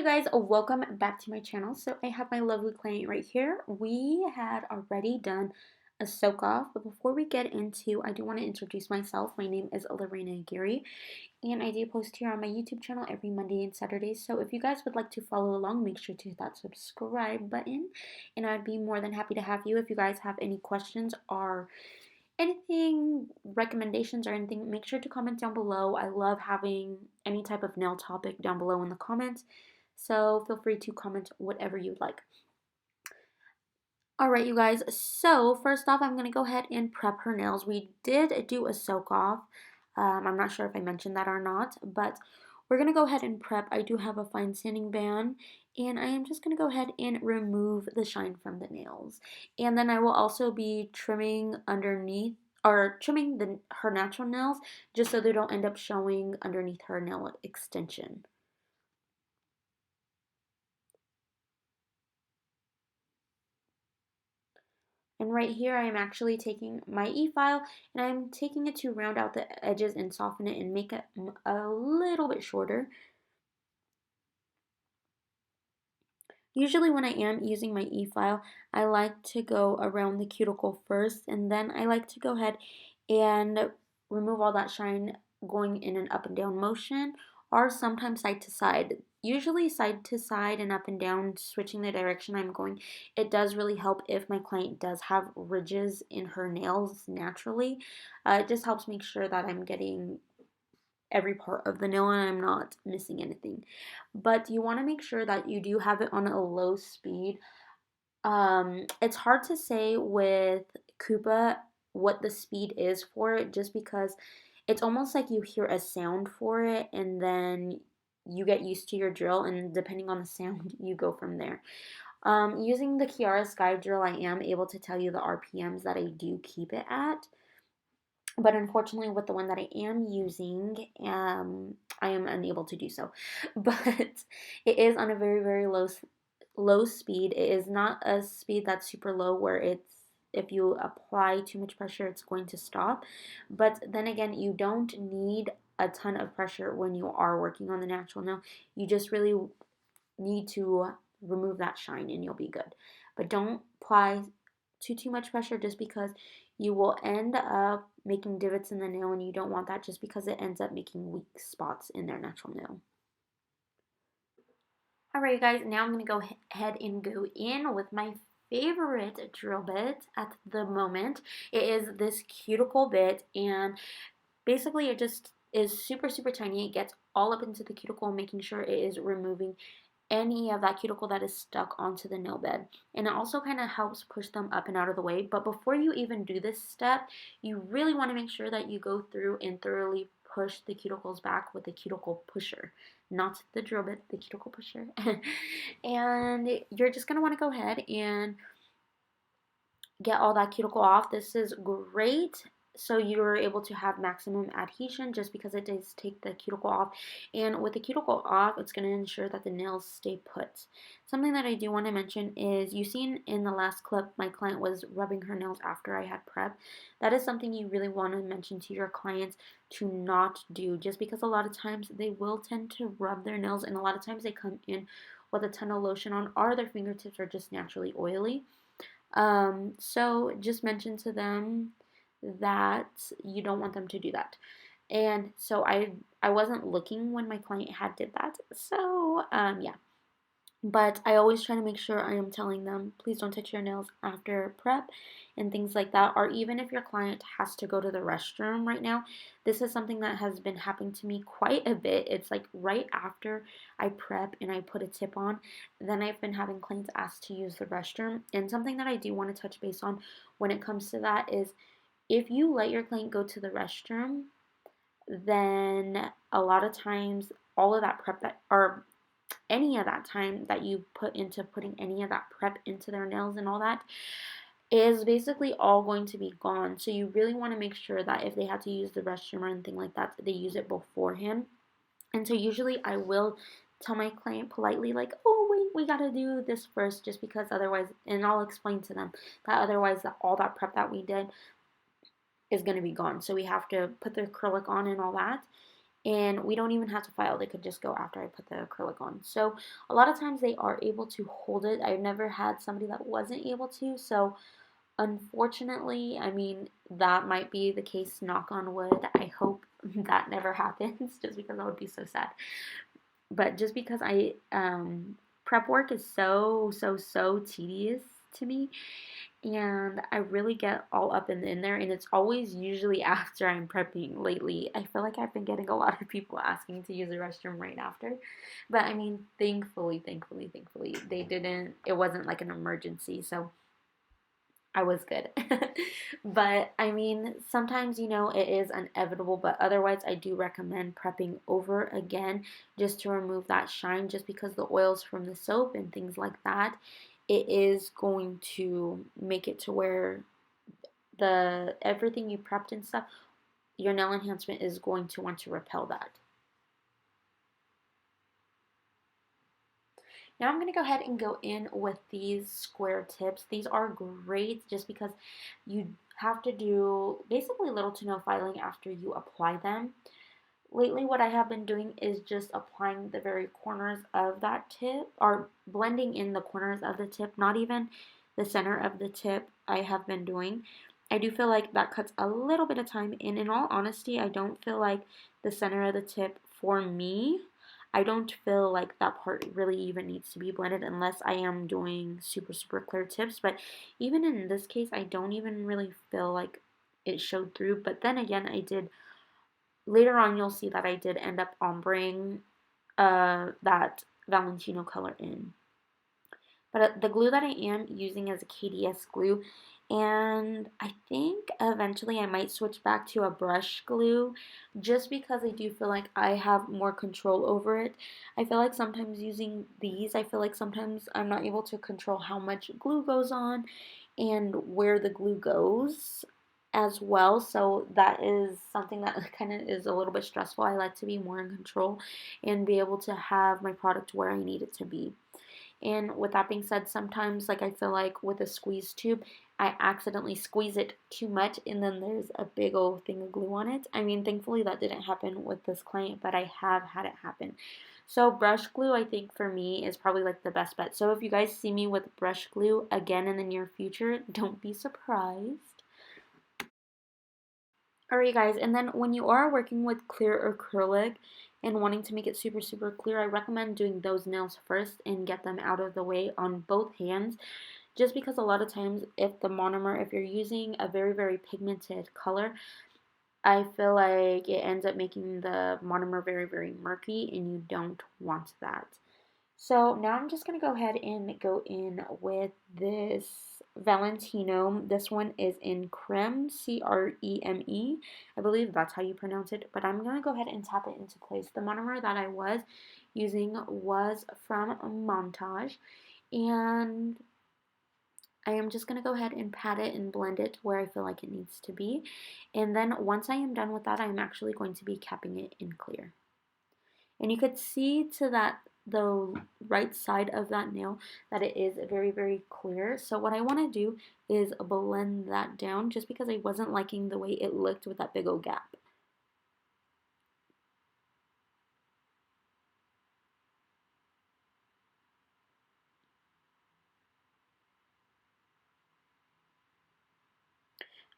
you guys, welcome back to my channel. So I have my lovely client right here. We had already done a soak off, but before we get into, I do want to introduce myself. My name is LORENAAGUIRRE, and I do post here on my YouTube channel every Monday and Saturday. So if you guys would like to follow along, make sure to hit that subscribe button, and I'd be more than happy to have you. If you guys have any questions or anything, recommendations or anything, make sure to comment down below. I love having any type of nail topic down below in the comments, so feel free to comment whatever you'd like. Alright, you guys, so first off, I'm going to go ahead and prep her nails. We did do a soak off. I'm not sure if I mentioned that or not, but we're going to go ahead and prep. I do have a fine sanding band, and I am just going to go ahead and remove the shine from the nails. And then I will also be trimming underneath, or trimming her natural nails, just so they don't end up showing underneath her nail extension. And right here, I am actually taking my e-file and I'm taking it to round out the edges and soften it and make it a little bit shorter. Usually when I am using my e-file, I like to go around the cuticle first, and then I like to go ahead and remove all that shine going in an up and down motion, or sometimes side to side. Usually side to side and up and down, switching the direction I'm going. It does really help if my client does have ridges in her nails naturally. It just helps make sure that I'm getting every part of the nail and I'm not missing anything. But you want to make sure that you do have it on a low speed. It's hard to say with Koopa what the speed is for it, just because it's almost like you hear a sound for it and then you get used to your drill, and depending on the sound you go from there. Using the Kiara Sky drill, I am able to tell you the RPMs that I do keep it at. But unfortunately, with the one that I am using, I am unable to do so. But it is on a very, very low speed. It is not a speed that's super low where it's, if you apply too much pressure, it's going to stop. But then again, you don't need a ton of pressure when you are working on the natural nail. You just really need to remove that shine and you'll be good. But don't apply too much pressure, just because you will end up making divots in the nail, and you don't want that, just because it ends up making weak spots in their natural nail. Alright guys, now I'm going to go ahead and go in with my favorite drill bit at the moment. It is this Cuticle Bit, and basically it just is super tiny. It gets all up into the cuticle, making sure it is removing any of that cuticle that is stuck onto the nail bed. And it also kind of helps push them up and out of the way. But before you even do this step, you really want to make sure that you go through and thoroughly push the cuticles back with the cuticle pusher, not the drill bit, the cuticle pusher. And you're just going to want to go ahead and get all that cuticle off. This is great so you're able to have maximum adhesion, just because it does take the cuticle off. And with the cuticle off, it's going to ensure that the nails stay put. Something that I do want to mention is, you seen in the last clip, my client was rubbing her nails after I had prep. That is something you really want to mention to your clients to not do, just because a lot of times they will tend to rub their nails, and a lot of times they come in with a ton of lotion on, or their fingertips are just naturally oily. So just mention to them that you don't want them to do that. And so I wasn't looking when my client had did that. So yeah. But I always try to make sure I am telling them, please don't touch your nails after prep and things like that. Or even if your client has to go to the restroom right now, this is something that has been happening to me quite a bit. It's like right after I prep and I put a tip on, then I've been having clients ask to use the restroom. And something that I do want to touch base on when it comes to that is, if you let your client go to the restroom, then a lot of times all of that prep that, or any of that time that you put into putting any of that prep into their nails and all that, is basically all going to be gone. So you really want to make sure that if they had to use the restroom or anything like that, they use it beforehand. And so usually I will tell my client politely, like, oh wait, we gotta do this first, just because otherwise, and I'll explain to them that otherwise all that prep that we did is going to be gone. So we have to put the acrylic on and all that. and we don't even have to file. They could just go after I put the acrylic on. So a lot of times they are able to hold it. I've never had somebody that wasn't able to, so unfortunately, I mean, that might be the case, knock on wood. I hope that never happens, just because that would be so sad. But just because prep work is so tedious to me, and I really get all up and in there, and it's always usually after I'm prepping. Lately, I feel like I've been getting a lot of people asking to use the restroom right after, but I mean, thankfully, they didn't, it wasn't like an emergency, so I was good. But I mean, sometimes, you know, it is inevitable, but otherwise, I do recommend prepping over again just to remove that shine, just because the oils from the soap and things like that, it is going to make it to where the everything you prepped and stuff, your nail enhancement is going to want to repel that. Now I'm going to go ahead and go in with these square tips. These are great just because you have to do basically little to no filing after you apply them. Lately, what I have been doing is just applying the very corners of that tip, or blending in the corners of the tip, not even the center of the tip I have been doing. I do feel like that cuts a little bit of time, and in all honesty, I don't feel like the center of the tip, for me, I don't feel like that part really even needs to be blended unless I am doing super clear tips. But even in this case, I don't even really feel like it showed through. But then again, I did, later on you'll see that I did end up ombreing that Valentino color in. But the glue that I am using is a KDS glue, and I think eventually I might switch back to a brush glue just because I do feel like I have more control over it. I feel like sometimes using these, I feel like sometimes I'm not able to control how much glue goes on and where the glue goes as well. So that is something that kind of is a little bit stressful. I like to be more in control and be able to have my product where I need it to be. And with that being said, sometimes, like, I feel like with a squeeze tube, I accidentally squeeze it too much and then there's a big old thing of glue on it. I mean, thankfully that didn't happen with this client, but I have had it happen. So brush glue, I think for me, is probably like the best bet. So if you guys see me with brush glue again in the near future, don't be surprised. Alright guys, and then when you are working with clear acrylic and wanting to make it super clear, I recommend doing those nails first and get them out of the way on both hands. Just because a lot of times if you're using a very pigmented color, I feel like it ends up making the monomer very murky, and you don't want that. So now I'm just going to go ahead and go in with this Valentino. This one is in CREME, C-R-E-M-E. I believe that's how you pronounce it. But I'm going to go ahead and tap it into place. The monomer that I was using was from MONTAGE. And I am just going to go ahead and pat it and blend it where I feel like it needs to be. And then once I am done with that, I'm actually going to be capping it in clear. And you could see to the right side of that nail that it is very clear. So what I want to do is blend that down just because I wasn't liking the way it looked with that big old gap.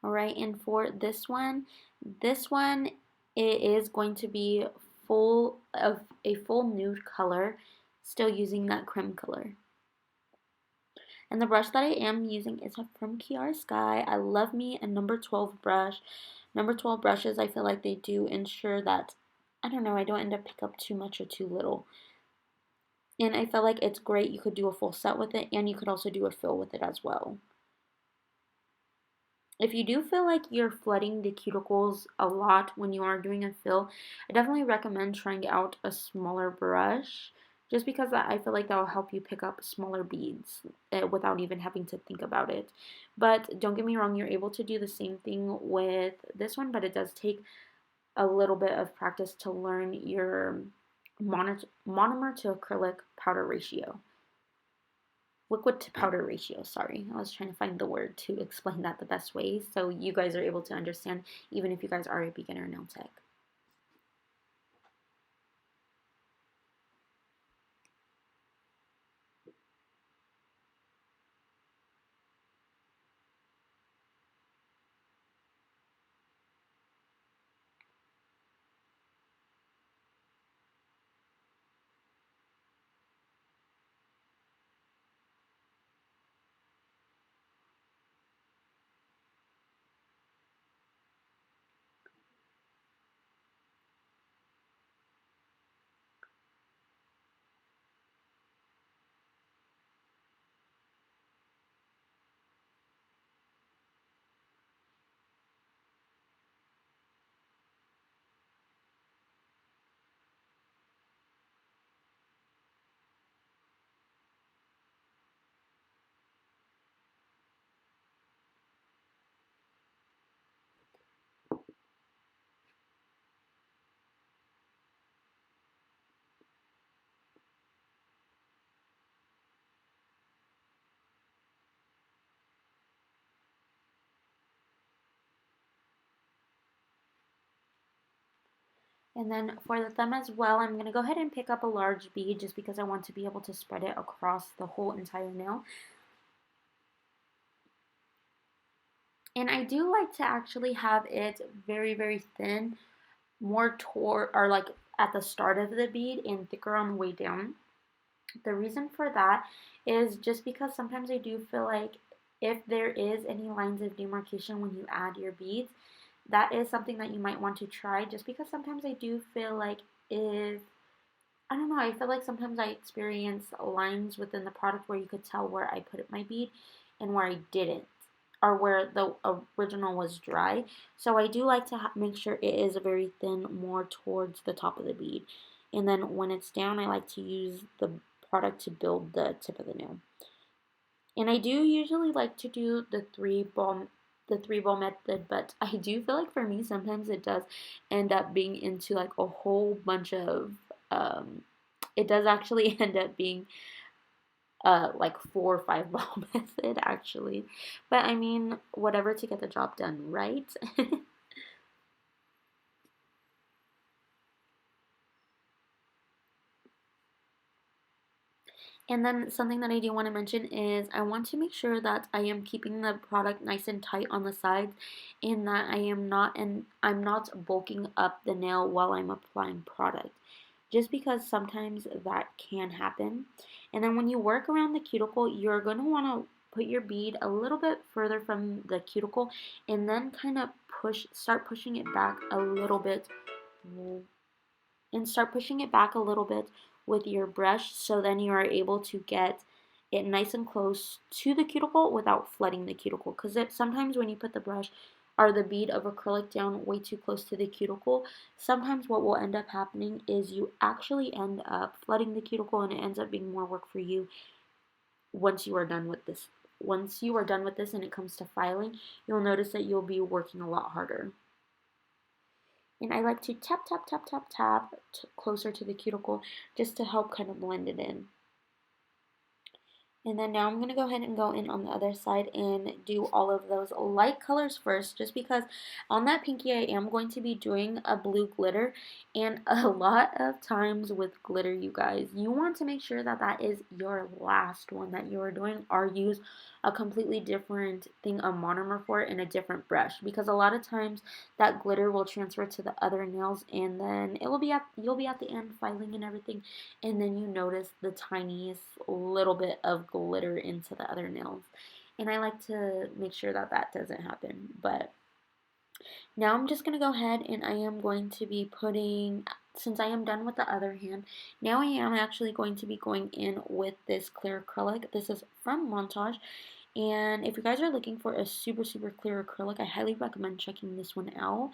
Alright, and for this one it is going to be full of a full nude color, still using that creme color. And the brush that I am using is from Kiara Sky. I love me a number 12 brush. Number 12 brushes, I feel like they do ensure that, I don't know, I don't end up pick up too much or too little. And I feel like it's great. You could do a full set with it, and you could also do a fill with it as well. If you do feel like you're flooding the cuticles a lot when you are doing a fill, I definitely recommend trying out a smaller brush, just because I feel like that will help you pick up smaller beads without even having to think about it. But don't get me wrong, you're able to do the same thing with this one, but it does take a little bit of practice to learn your monomer to acrylic powder ratio. Liquid to powder ratio, sorry. I was trying to find the word to explain that the best way so you guys are able to understand, even if you guys are a beginner nail tech. And then for the thumb as well, I'm going to go ahead and pick up a large bead just because I want to be able to spread it across the whole entire nail. And I do like to actually have it very, very thin, more toward, or like at the start of the bead and thicker on the way down. The reason for that is just because sometimes I do feel like if there is any lines of demarcation when you add your beads, that is something that you might want to try, just because sometimes I do feel like if, I don't know, I feel like sometimes I experience lines within the product where you could tell where I put my bead and where I didn't, or where the original was dry. So I do like to make sure it is very thin, more towards the top of the bead. And then when it's down, I like to use the product to build the tip of the nail. And I do usually like to do the three ball method, but I do feel like for me sometimes it does end up being into like a whole bunch of it does actually end up being like 4 or 5 ball method actually. But I mean, whatever to get the job done, right? And then something that I do want to mention is I want to make sure that I am keeping the product nice and tight on the sides, and that I'm not bulking up the nail while I'm applying product. Just because sometimes that can happen. And then when you work around the cuticle, you're going to want to put your bead a little bit further from the cuticle and then kind of start pushing it back a little bit, and start pushing it back a little bit with your brush, so then you are able to get it nice and close to the cuticle without flooding the cuticle. Because sometimes when you put the brush or the bead of acrylic down way too close to the cuticle, sometimes what will end up happening is you actually end up flooding the cuticle, and it ends up being more work for you once you are done with this. Once you are done with this and it comes to filing, you'll notice that you'll be working a lot harder. And I like to tap, tap, tap, tap, tap closer to the cuticle just to help kind of blend it in. And then now I'm going to go ahead and go in on the other side and do all of those light colors first, just because on that pinky I am going to be doing a blue glitter. And a lot of times with glitter, you guys, you want to make sure that that is your last one that you are doing, or use a completely different thing, a monomer for it, and a different brush, because a lot of times that glitter will transfer to the other nails, and then you'll be at the end filing and everything, and then you notice the tiniest little bit of glitter into the other nails. And I like to make sure that that doesn't happen. But now I'm just going to go ahead and I am going to be putting, since I am done with the other hand, now I am actually going to be going in with this clear acrylic. This is from MONTAGE. And if you guys are looking for a super, super clear acrylic, I highly recommend checking this one out,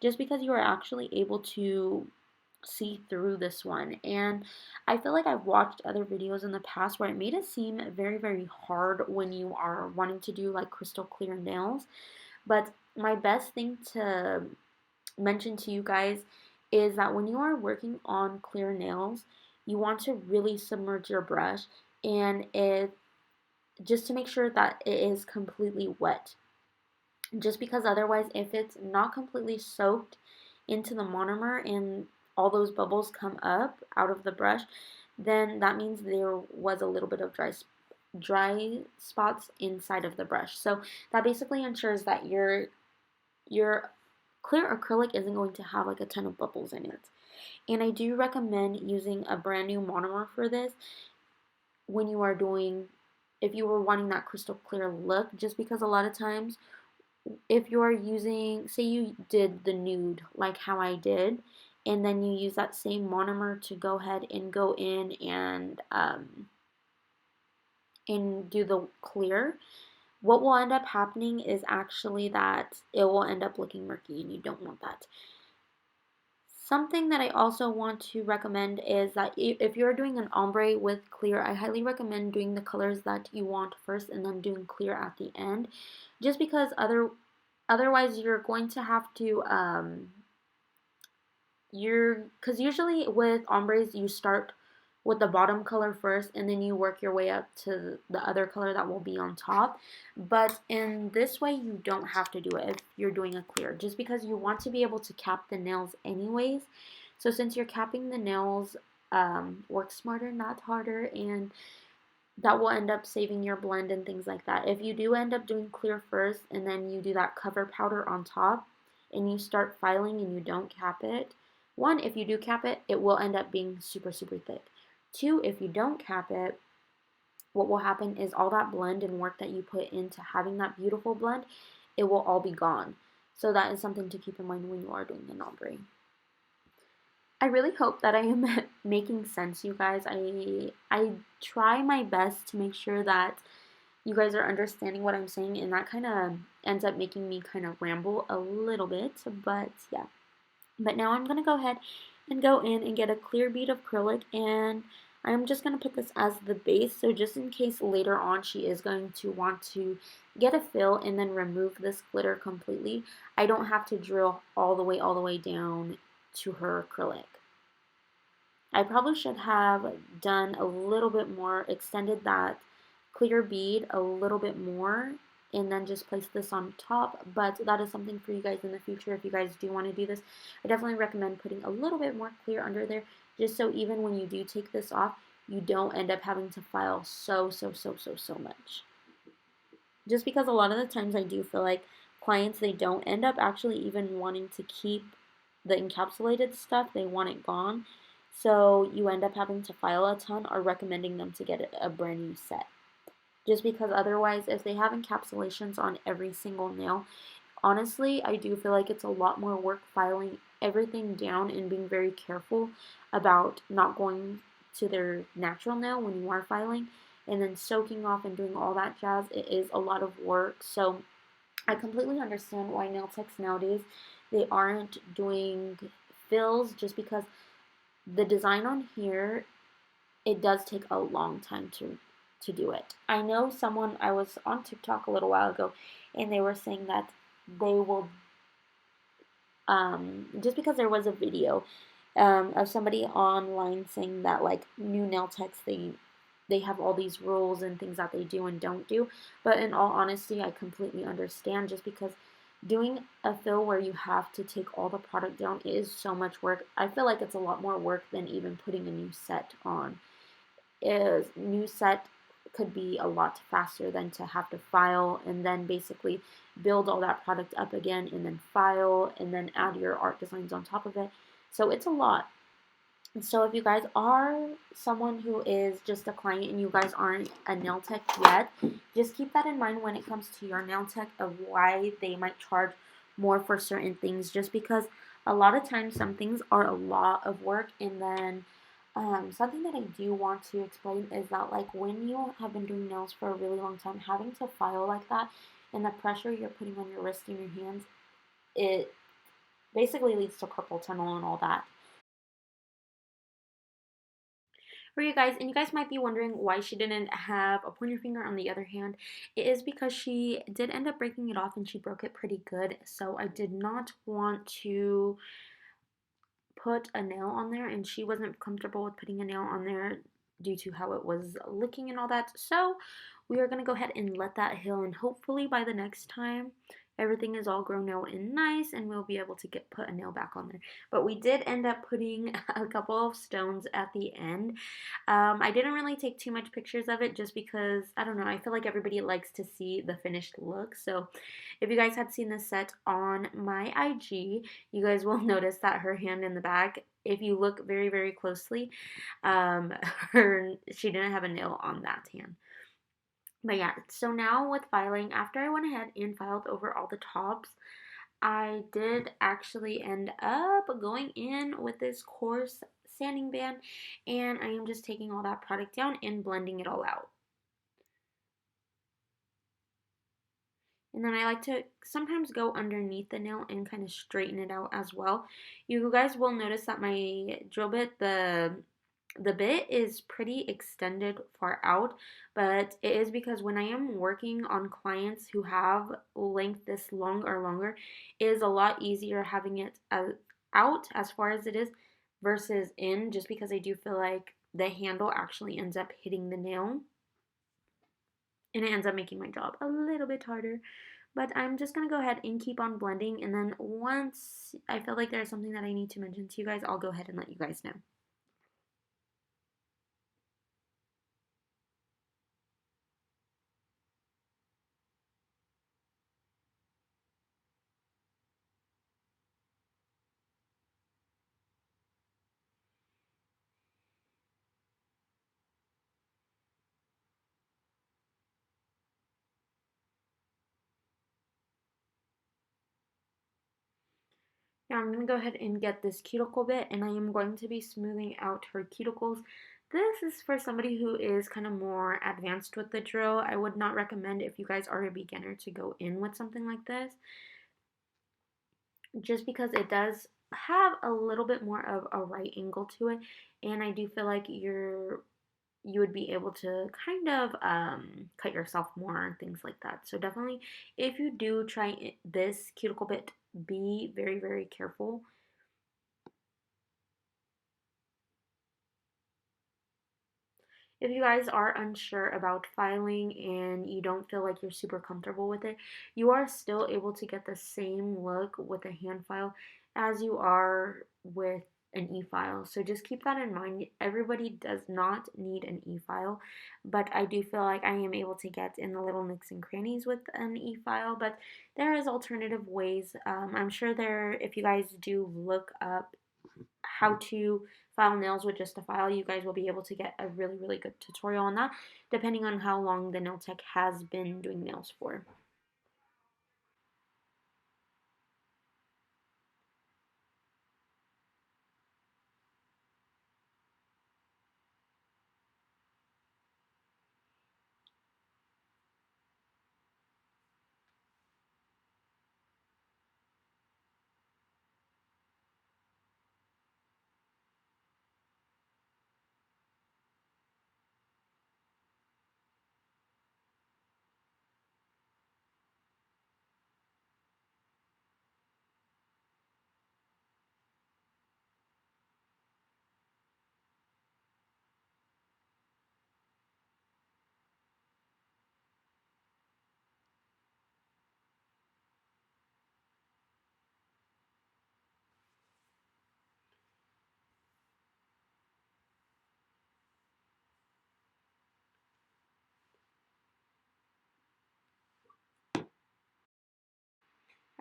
just because you are actually able to see through this one. And I feel like I've watched other videos in the past where it made it seem very, very hard when you are wanting to do like crystal clear nails. But my best thing to mention to you guys is that when you are working on clear nails, you want to really submerge your brush, and just to make sure that it is completely wet. Just because otherwise, if it's not completely soaked into the monomer and all those bubbles come up out of the brush, then that means there was a little bit of dry spots inside of the brush. So that basically ensures that your clear acrylic isn't going to have like a ton of bubbles in it. And I do recommend using a brand new monomer for this when you are doing, if you were wanting that crystal clear look, just because a lot of times if you are using, say you did the nude like how I did, and then you use that same monomer to go ahead and go in and do the clear, what will end up happening is actually that it will end up looking murky, and you don't want that. Something that I also want to recommend is that if you're doing an ombre with clear, I highly recommend doing the colors that you want first and then doing clear at the end, just because otherwise you're going to have to because usually with ombres you start with the bottom color first and then you work your way up to the other color that will be on top. But in this way you don't have to do it if you're doing a clear, just because you want to be able to cap the nails anyways. So since you're capping the nails, work smarter, not harder, and that will end up saving your blend and things like that. If you do end up doing clear first and then you do that cover powder on top and you start filing and you don't cap it, one, if you do cap it, it will end up being super, super thick. Two, if you don't cap it, what will happen is all that blend and work that you put into having that beautiful blend, it will all be gone. So that is something to keep in mind when you are doing the ombre. I really hope that I am making sense, you guys. I try my best to make sure that you guys are understanding what I'm saying, and that kind of ends up making me kind of ramble a little bit, but yeah. But now I'm going to go ahead and go in and get a clear bead of acrylic, and I'm just going to put this as the base, so just in case later on she is going to want to get a fill and then remove this glitter completely, I don't have to drill all the way down to her acrylic. I probably should have done a little bit more, extended that clear bead a little bit more, and then just place this on top, but that is something for you guys in the future if you guys do want to do this. I definitely recommend putting a little bit more clear under there, just so even when you do take this off, you don't end up having to file so much. Just because a lot of the times I do feel like clients, they don't end up actually even wanting to keep the encapsulated stuff, they want it gone. So you end up having to file a ton, or recommending them to get a brand new set. Just because otherwise, if they have encapsulations on every single nail, honestly, I do feel like it's a lot more work filing everything down and being very careful about not going to their natural nail when you are filing, and then soaking off and doing all that jazz. It is a lot of work. So I completely understand why nail techs nowadays, they aren't doing fills, just because the design on here, it does take a long time to do it. I know someone, I was on TikTok a little while ago, and they were saying that they will, just because there was a video of somebody online saying that like new nail techs, they have all these rules and things that they do and don't do. But in all honesty, I completely understand, just because doing a fill where you have to take all the product down is so much work. I feel like it's a lot more work than even putting a new set on. A new set could be a lot faster than to have to file and then basically build all that product up again and then file and then add your art designs on top of it. So it's a lot. And so if you guys are someone who is just a client and you guys aren't a nail tech yet, just keep that in mind when it comes to your nail tech, of why they might charge more for certain things, just because a lot of times some things are a lot of work. And then something that I do want to explain is that, like, when you have been doing nails for a really long time, having to file like that and the pressure you're putting on your wrist and your hands, it basically leads to carpal tunnel and all that. For you guys, and you guys might be wondering why she didn't have a pointer finger on the other hand. It is because she did end up breaking it off, and she broke it pretty good, so I did not want to put a nail on there, and she wasn't comfortable with putting a nail on there due to how it was looking and all that. So we are going to go ahead and let that heal, and hopefully by the next time everything is all grown out and nice, and we'll be able to put a nail back on there. But we did end up putting a couple of stones at the end. I didn't really take too much pictures of it, just because, I don't know, I feel like everybody likes to see the finished look. So if you guys had seen this set on my IG, you guys will notice that her hand in the back, if you look very closely, she didn't have a nail on that hand. But yeah, so now with filing, after I went ahead and filed over all the tops, I did actually end up going in with this coarse sanding band, and I am just taking all that product down and blending it all out. And then I like to sometimes go underneath the nail and kind of straighten it out as well. You guys will notice that my drill bit, the bit is pretty extended far out, but it is because when I am working on clients who have length this long or longer, it is a lot easier having it out as far as it is versus in, just because I do feel like the handle actually ends up hitting the nail, and it ends up making my job a little bit harder. But I'm just going to go ahead and keep on blending, and then once I feel like there's something that I need to mention to you guys, I'll go ahead and let you guys know. Now I'm going to go ahead and get this cuticle bit, and I am going to be smoothing out her cuticles. This is for somebody who is kind of more advanced with the drill. I would not recommend, if you guys are a beginner, to go in with something like this, just because it does have a little bit more of a right angle to it, and I do feel like you would be able to kind of cut yourself more, things like that. So definitely, if you do try this cuticle bit, be very, very careful. If you guys are unsure about filing and you don't feel like you're super comfortable with it, you are still able to get the same look with a hand file as you are with an e-file. So just keep that in mind. Everybody does not need an e-file, but I do feel like I am able to get in the little nooks and crannies with an e-file, but there is alternative ways. I'm sure if you guys do look up how to file nails with just a file, you guys will be able to get a really, really good tutorial on that, depending on how long the nail tech has been doing nails for.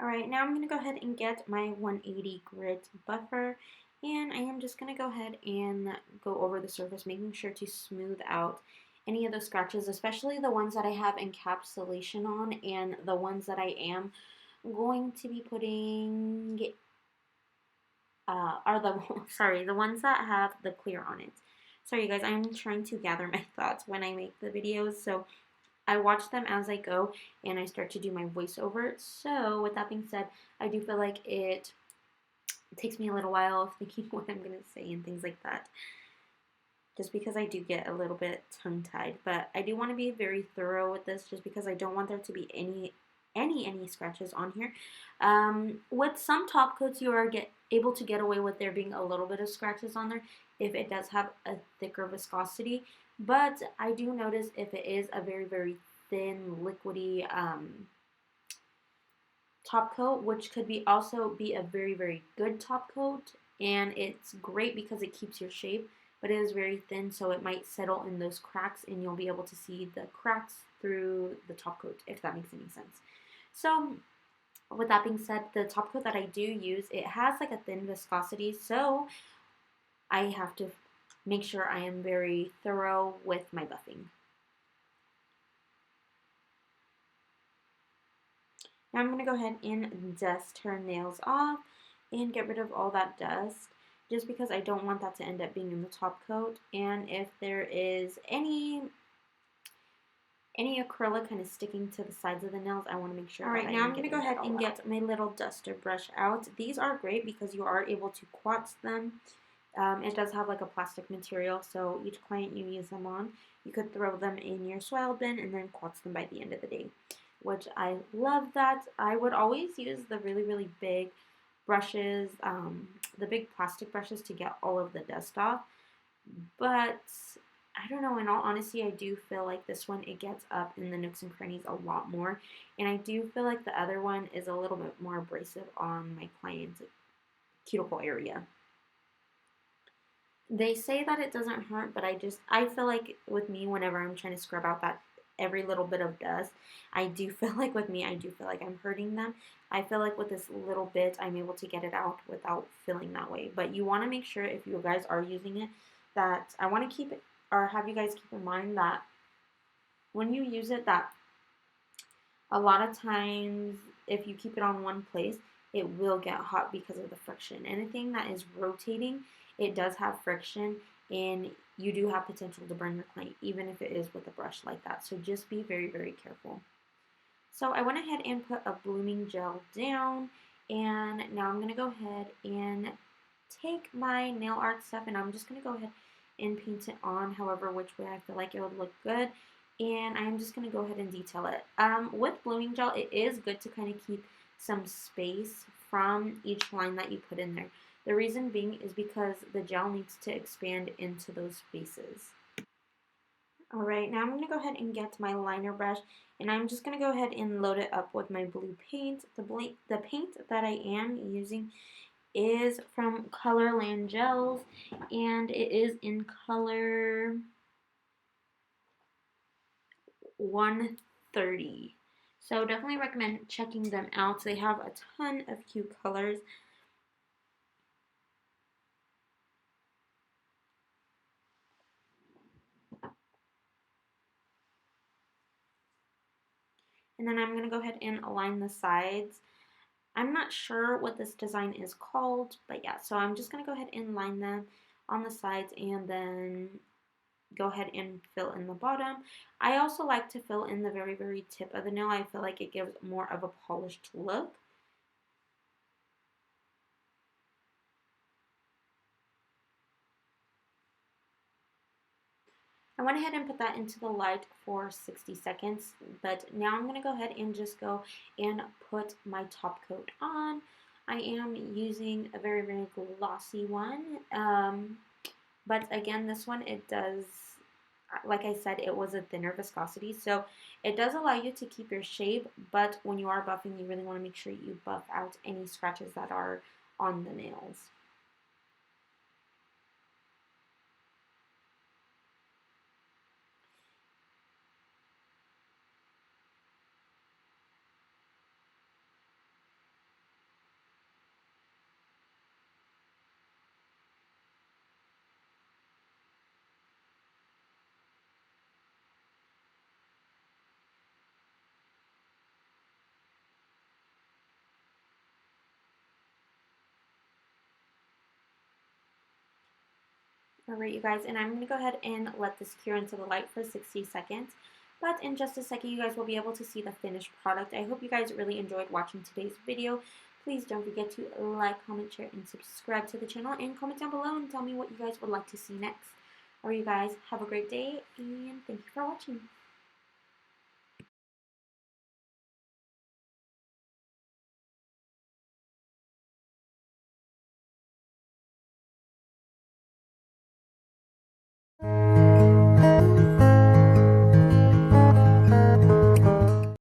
Alright, now I'm going to go ahead and get my 180 grit buffer, and I am just going to go ahead and go over the surface, making sure to smooth out any of those scratches, especially the ones that I have encapsulation on, and the ones that I am going to be putting are the sorry, the ones that have the clear on it. Sorry, you guys, I'm trying to gather my thoughts when I make the videos, so I watch them as I go, and I start to do my voiceover. So, with that being said, I do feel like it takes me a little while thinking what I'm going to say and things like that, just because I do get a little bit tongue-tied. But I do want to be very thorough with this, just because I don't want there to be any scratches on here. With some top coats, you are able to get away with there being a little bit of scratches on there if it does have a thicker viscosity. But I do notice if it is a very, very thin, liquidy top coat, which could also be a very, very good top coat, and it's great because it keeps your shape, but it is very thin, so it might settle in those cracks, and you'll be able to see the cracks through the top coat, if that makes any sense. So with that being said, the top coat that I do use, it has like a thin viscosity, so I have to make sure I am very thorough with my buffing. Now I'm going to go ahead and dust her nails off and get rid of all that dust, just because I don't want that to end up being in the top coat. And if there is any acrylic kind of sticking to the sides of the nails, I want to make sure. Alright, now I'm going to go ahead and get my little duster brush out. These are great because you are able to quartz them. It does have like a plastic material, so each client you use them on, you could throw them in your swale bin and then quartz them by the end of the day, which I love that. I would always use the really, really big brushes, the big plastic brushes, to get all of the dust off, but I don't know, in all honesty, I do feel like this one, it gets up in the nooks and crannies a lot more. And I do feel like the other one is a little bit more abrasive on my client's cuticle area. They say that it doesn't hurt, but I feel like with me, whenever I'm trying to scrub out that every little bit of dust, I do feel like with me, I do feel like I'm hurting them. I feel like with this little bit, I'm able to get it out without feeling that way. But you want to make sure if you guys are using it that I want to keep it, or have you guys keep in mind that when you use it, that a lot of times if you keep it on one place, it will get hot because of the friction. Anything that is rotating, it does have friction, and you do have potential to burn your client, even if it is with a brush like that. So just be very, very careful. So I went ahead and put a blooming gel down, and now I'm going to go ahead and take my nail art stuff, and I'm just going to go ahead and paint it on however which way I feel like it would look good. And I'm just going to go ahead and detail it. With blooming gel, it is good to kind of keep some space from each line that you put in there. The reason being is because the gel needs to expand into those spaces. Alright, now I'm going to go ahead and get my liner brush, and I'm just going to go ahead and load it up with my blue paint. The paint that I am using is from Colorland Gels, and it is in color 130. So definitely recommend checking them out. They have a ton of cute colors. And then I'm going to go ahead and align the sides. I'm not sure what this design is called, but yeah, so I'm just going to go ahead and line them on the sides and then go ahead and fill in the bottom. I also like to fill in the very, very tip of the nail. I feel like it gives more of a polished look. I went ahead and put that into the light for 60 seconds, but now I'm going to go ahead and just go and put my top coat on. I am using a very, very glossy one, but again, this one, it does, like I said, it was a thinner viscosity, so it does allow you to keep your shape, but when you are buffing, you really want to make sure you buff out any scratches that are on the nails. Alright, you guys, and I'm going to go ahead and let this cure into the light for 60 seconds. But in just a second, you guys will be able to see the finished product. I hope you guys really enjoyed watching today's video. Please don't forget to like, comment, share, and subscribe to the channel. And comment down below and tell me what you guys would like to see next. Alright, you guys, have a great day, and thank you for watching.